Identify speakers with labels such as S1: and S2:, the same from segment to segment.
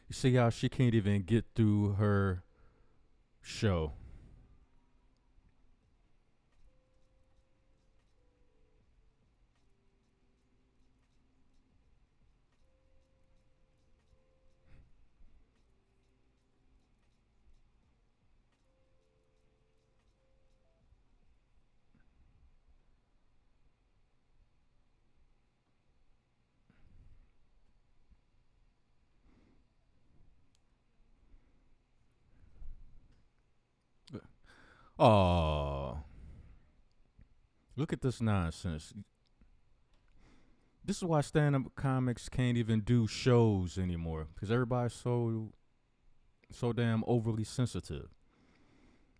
S1: You see how she can't even get through her show. Oh, look at this nonsense. This is why stand-up comics can't even do shows anymore because everybody's so damn overly sensitive.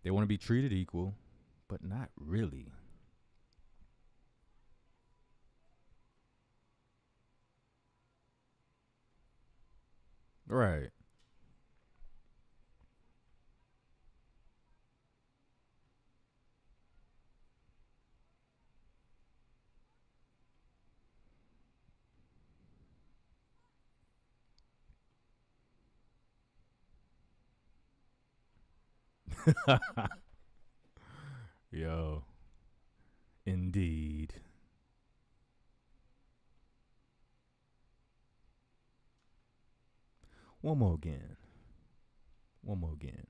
S1: They want to be treated equal, but not really. Right. Yo, indeed. One more again. One more again.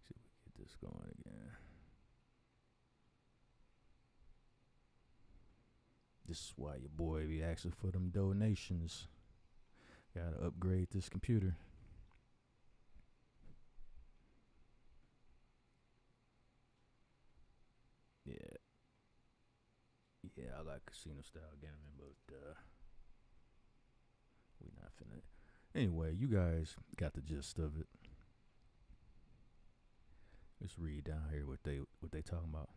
S1: See if we get this going again. This is why your boy be asking for them donations. Gotta upgrade this computer. Yeah. Yeah, I like casino style gaming, but we not finna. Anyway, you guys got the gist of it. Let's read down here what they talking about.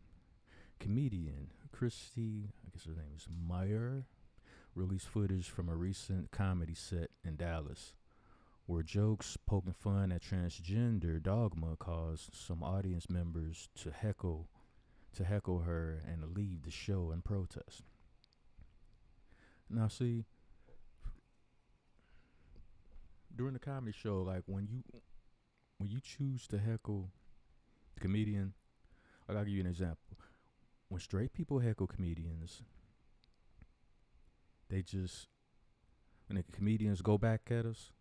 S1: Comedian Christy, I guess her name is Meyer, released footage from a recent comedy set in Dallas, where jokes poking fun at transgender dogma caused some audience members to heckle her and leave the show in protest. Now, see, during the comedy show, like when you choose to heckle the comedian, like I'll give you an example. When straight people heckle comedians, they just when the comedians go back at us,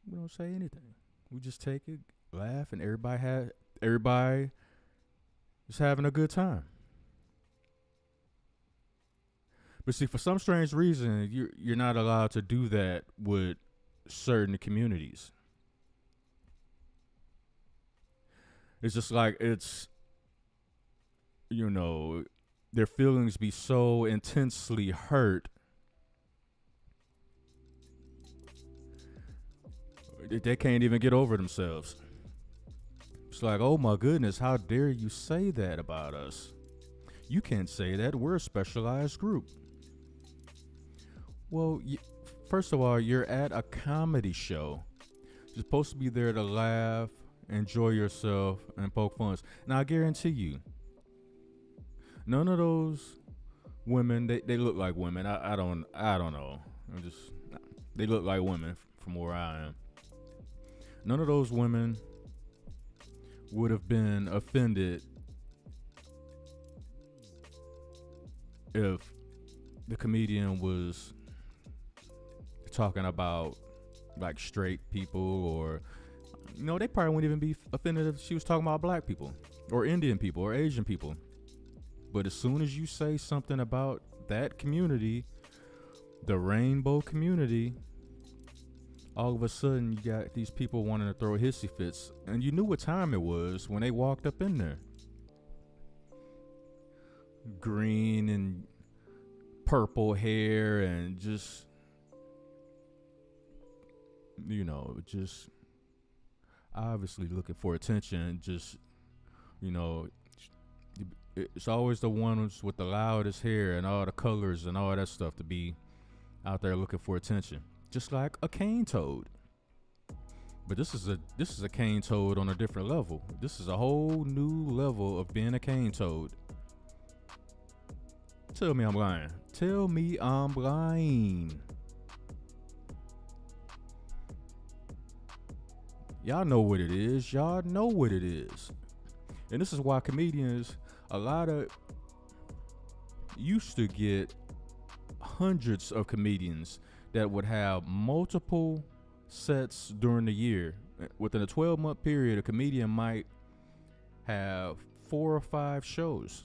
S1: we don't say anything. We just take it, laugh, and everybody is having a good time. But see, for some strange reason, you're not allowed to do that with certain communities. It's just like you know their feelings be so intensely hurt that they can't even get over themselves. It's like, oh my goodness, how dare you say that about us? You can't say that. We're a specialized group. Well, first of all, you're at a comedy show. You're supposed to be there to laugh, enjoy yourself, and poke fun. Now, I guarantee you, none of those women, they look like women. I don't know. I'm just they look like women from where I am. None of those women would have been offended if the comedian was talking about like straight people, or they probably wouldn't even be offended if she was talking about black people or Indian people or Asian people. But as soon as you say something about that community, the rainbow community, all of a sudden you got these people wanting to throw hissy fits. And you knew what time it was when they walked up in there. Green and purple hair and just just obviously looking for attention. Just, you know, it's always the ones with the loudest hair and all the colors and all that stuff to be out there looking for attention. just like a cane toad. But this is a cane toad on a different level. This is a whole new level of being a cane toad. Tell me I'm lying. Tell me I'm lying. Y'all know what it is. Y'all know what it is. And this is why comedians, a lot of, used to get hundreds of comedians that would have multiple sets during the year. Within a 12-month period, a comedian might have 4 or 5 shows.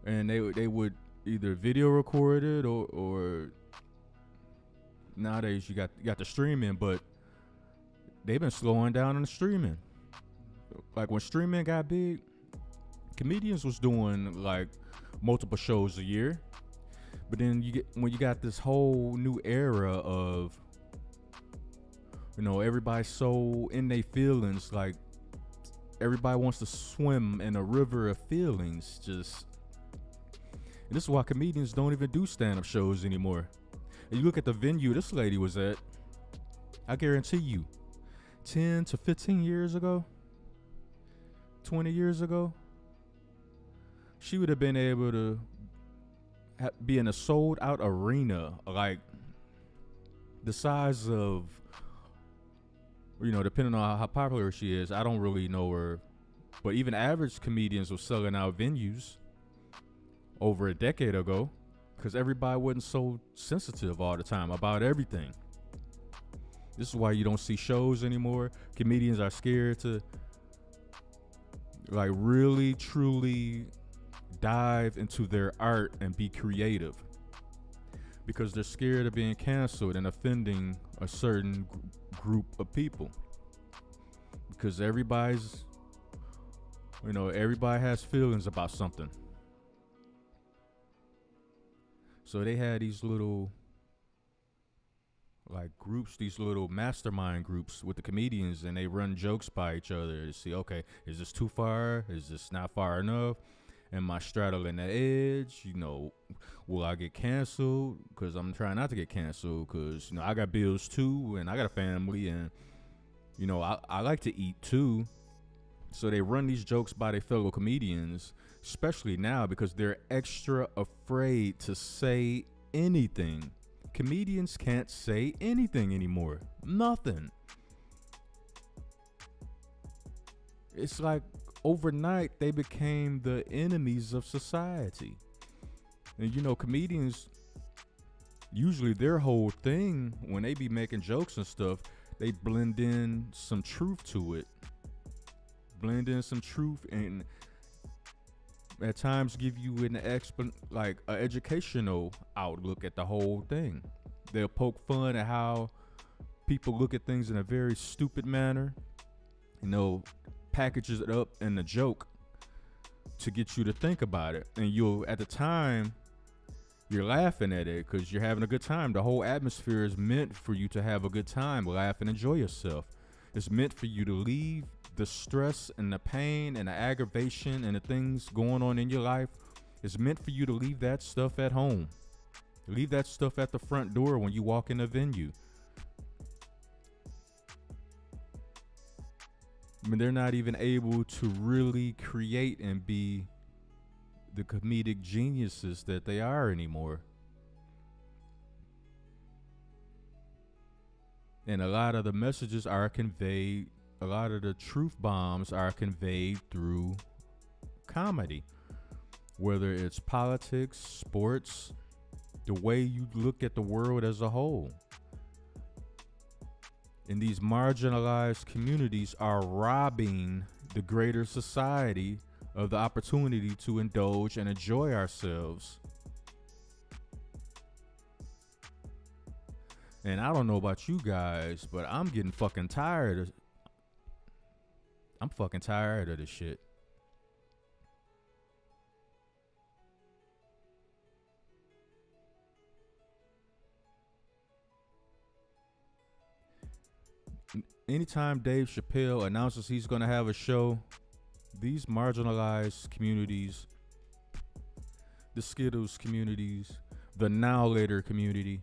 S1: And they would either video record it or nowadays you got the streaming, but they've been slowing down on the streaming. Like when streaming got big, comedians was doing like multiple shows a year. But then when you got this whole new era of, everybody's so in their feelings, like everybody wants to swim in a river of feelings. And this is why comedians don't even do stand-up shows anymore. And you look at the venue this lady was at, I guarantee you, 10 to 15 years ago, 20 years ago, she would have been able to be in a sold-out arena, like the size of, depending on how popular she is. I don't really know her, but even average comedians were selling out venues over a decade ago because everybody wasn't so sensitive all the time about everything. This is why you don't see shows anymore. Comedians are scared to like really, truly dive into their art and be creative because they're scared of being canceled and offending a certain group of people, because everybody has feelings about something. So they had these little like groups, these little mastermind groups with the comedians, and they run jokes by each other to see, okay, is this too far? Is this not far enough? Am I straddling the edge? Will I get canceled? Because I'm trying not to get canceled because, I got bills too, and I got a family, and, I like to eat too. So they run these jokes by their fellow comedians, especially now because they're extra afraid to say anything. Comedians can't say anything anymore. Nothing. It's like overnight they became the enemies of society. And comedians, usually their whole thing when they be making jokes and stuff, they blend in some truth to it. Blend in some truth and at times give you an educational outlook at the whole thing. They'll poke fun at how people look at things in a very stupid manner. Packages it up in a joke to get you to think about it. And at the time, you're laughing at it because you're having a good time. The whole atmosphere is meant for you to have a good time, laugh and enjoy yourself. It's meant for you to leave the stress and the pain and the aggravation and the things going on in your life. It's meant for you to leave that stuff at home. Leave that stuff at the front door when you walk in a venue. They're not even able to really create and be the comedic geniuses that they are anymore. And a lot of the messages are conveyed, a lot of the truth bombs are conveyed through comedy. Whether it's politics, sports, the way you look at the world as a whole. And these marginalized communities are robbing the greater society of the opportunity to indulge and enjoy ourselves. And I don't know about you guys, but I'm getting fucking tired. I'm fucking tired of this shit. Anytime Dave Chappelle announces he's going to have a show, these marginalized communities, the Skittles communities, the Now Later community,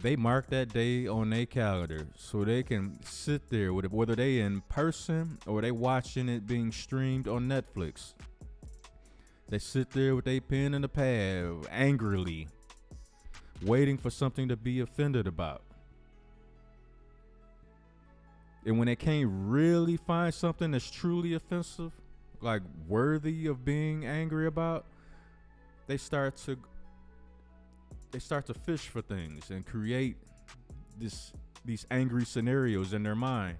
S1: They mark that day on their calendar so they can sit there with it, whether they in person or they watching it being streamed on Netflix. They sit there with their pen and a pad, angrily waiting for something to be offended about. And when they can't really find something that's truly offensive, like worthy of being angry about, they start to fish for things and create these angry scenarios in their mind.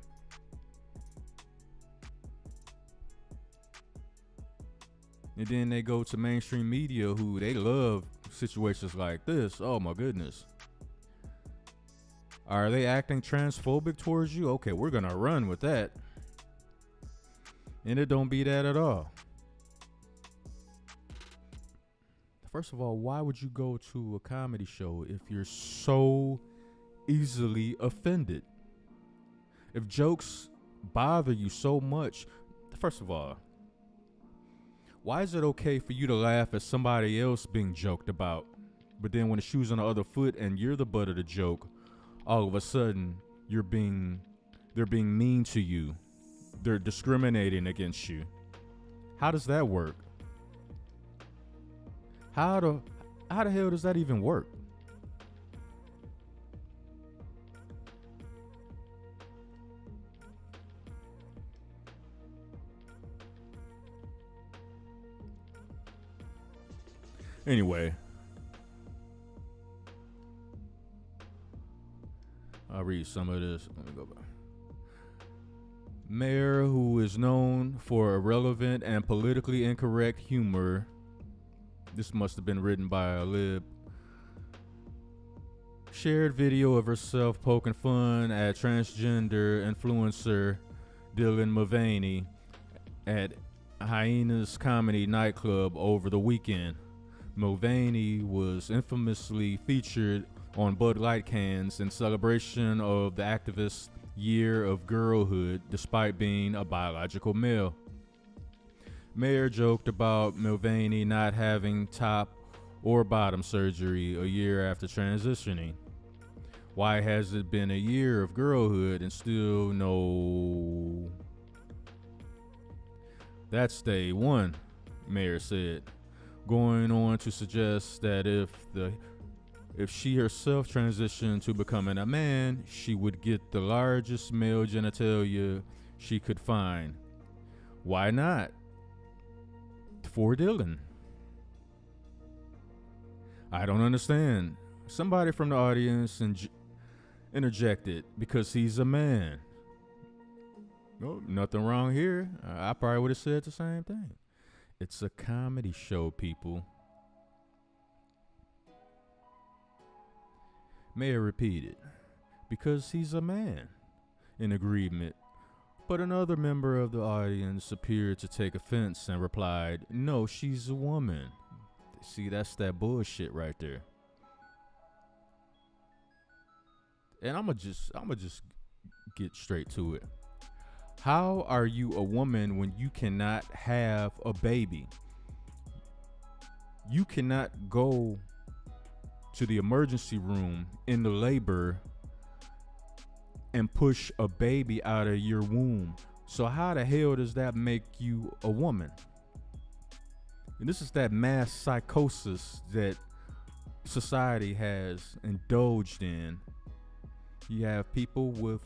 S1: And then they go to mainstream media who they love situations like this. Oh my goodness. Are they acting transphobic towards you? Okay, we're gonna run with that. And it don't be that at all. First of all, why would you go to a comedy show if you're so easily offended? If jokes bother you so much, first of all, why is it okay for you to laugh at somebody else being joked about, but then when the shoe's on the other foot and you're the butt of the joke, all of a sudden they're being mean to you. They're discriminating against you. How does that work? How the hell does that even work? Anyway, I'll read some of this. Let me go back. Mayor, who is known for irrelevant and politically incorrect humor. This must have been written by a lib. Shared video of herself poking fun at transgender influencer Dylan Mulvaney at Hyena's Comedy nightclub over the weekend. Mulvaney was infamously featured on Bud Light cans in celebration of the activist year of girlhood despite being a biological male. Mayer joked about Mulvaney not having top or bottom surgery a year after transitioning. Why has it been a year of girlhood and still no? That's day one, Mayer said, going on to suggest that if she herself transitioned to becoming a man, she would get the largest male genitalia she could find. Why not? For Dylan. I don't understand. Somebody from the audience interjected because he's a man. No, nothing wrong here. I probably would have said the same thing. It's a comedy show, people. Mayer repeated, because he's a man, in agreement. But another member of the audience appeared to take offense and replied, no, she's a woman. See, that's that bullshit right there. And I'ma just get straight to it. How are you a woman when you cannot have a baby? You cannot go to the emergency room in the labor and push a baby out of your womb. So how the hell does that make you a woman? And this is that mass psychosis that society has indulged in. You have people with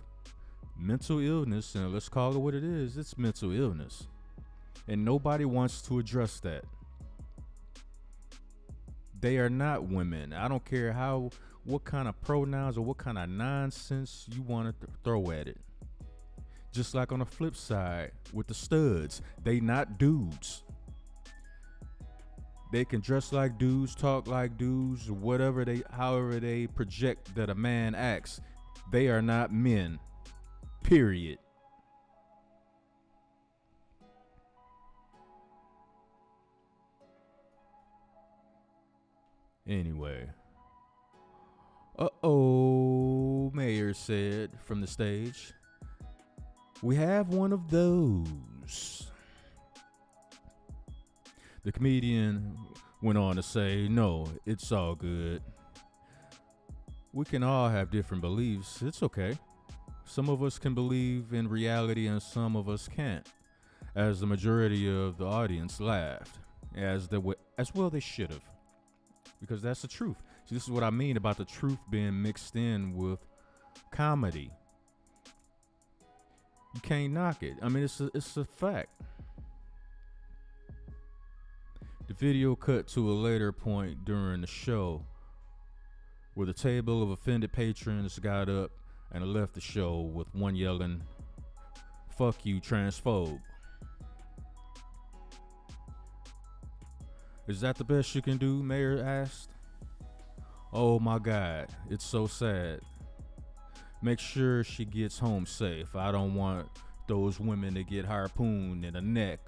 S1: mental illness, and let's call it what it is. It's mental illness. And nobody wants to address that. They are not women. I don't care what kind of pronouns or what kind of nonsense you want to throw at it. Just like on the flip side with the studs, they not dudes. They can dress like dudes, talk like dudes, however they project that a man acts. They are not men. Period. Anyway. Uh-oh, Mayer said from the stage. We have one of those. The comedian went on to say, no, it's all good. we can all have different beliefs. It's okay. Some of us can believe in reality and some of us can't. As the majority of the audience laughed, as well they should have, because that's the truth. See, this is what I mean about the truth being mixed in with comedy. You can't knock it. I mean, it's a fact. The video cut to a later point during the show where the table of offended patrons got up and left the show with one yelling, "Fuck you, transphobe." Is that the best you can do? Mayor asked. Oh my God, it's so sad. Make sure she gets home safe. I don't want those women to get harpooned in the neck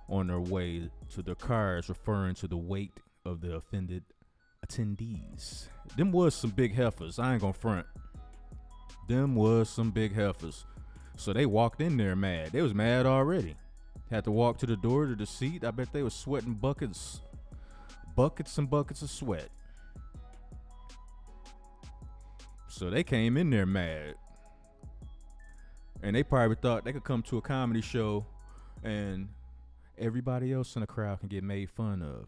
S1: on their way to their cars, referring to the weight of the offended attendees. Them was some big heifers. I ain't gonna front. Them was some big heifers. So they walked in there mad. They was mad already. Had to walk to the door to the seat. I bet they was sweating buckets and buckets of sweat. So they came in there mad. And they probably thought they could come to a comedy show and everybody else in the crowd can get made fun of.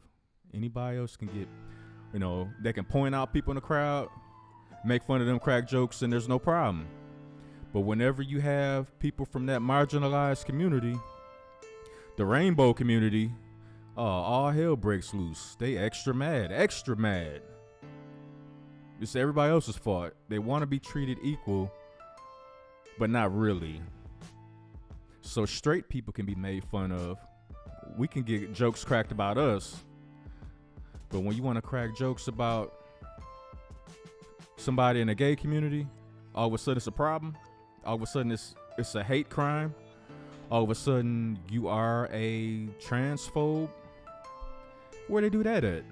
S1: Anybody else can get, they can point out people in the crowd, make fun of them, crack jokes, and there's no problem. But whenever you have people from that marginalized community, the rainbow community, all hell breaks loose. They extra mad. It's everybody else's fault. They want to be treated equal, but not really. So straight people can be made fun of. We can get jokes cracked about us. But when you want to crack jokes about somebody in the gay community, all of a sudden it's a problem. All of a sudden it's a hate crime. All of a sudden you are a transphobe. Where they do that at?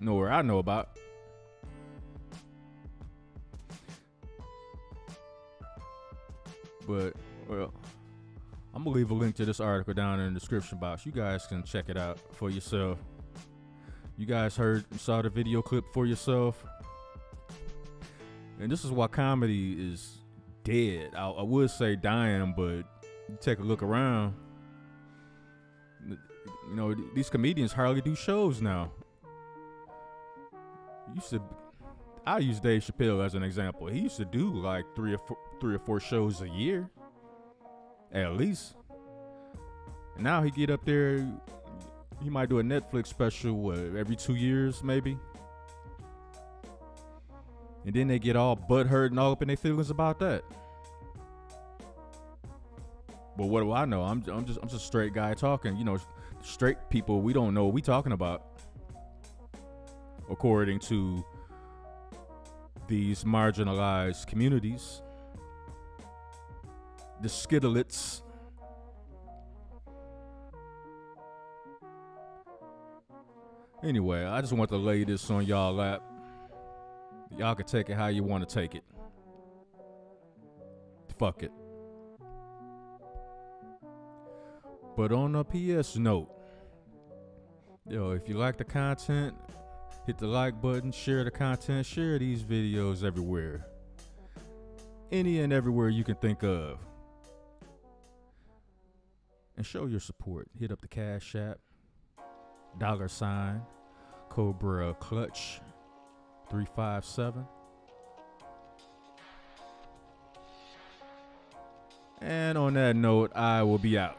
S1: Nowhere I know about. But, well, I'm going to leave a link to this article down in the description box. You guys can check it out for yourself. You guys saw the video clip for yourself. And this is why comedy is dead. I would say dying, but you take a look around. These comedians hardly do shows now. I use Dave Chappelle as an example. He used to do like three or four shows a year, at least. And now he get up there, he might do a Netflix special every 2 years maybe. And then they get all butthurt and all up in their feelings about that. But what do I know? I'm just a straight guy talking. Straight people, we don't know what we talking about. According to these marginalized communities, the skittlets. Anyway, I just want to lay this on y'all lap. Y'all can take it how you want to take it. Fuck it. But on a PS note, if you like the content, hit the like button, share the content, share these videos everywhere. Any and everywhere you can think of. And show your support. Hit up the Cash App, $ Cobra Clutch 357. And on that note, I will be out.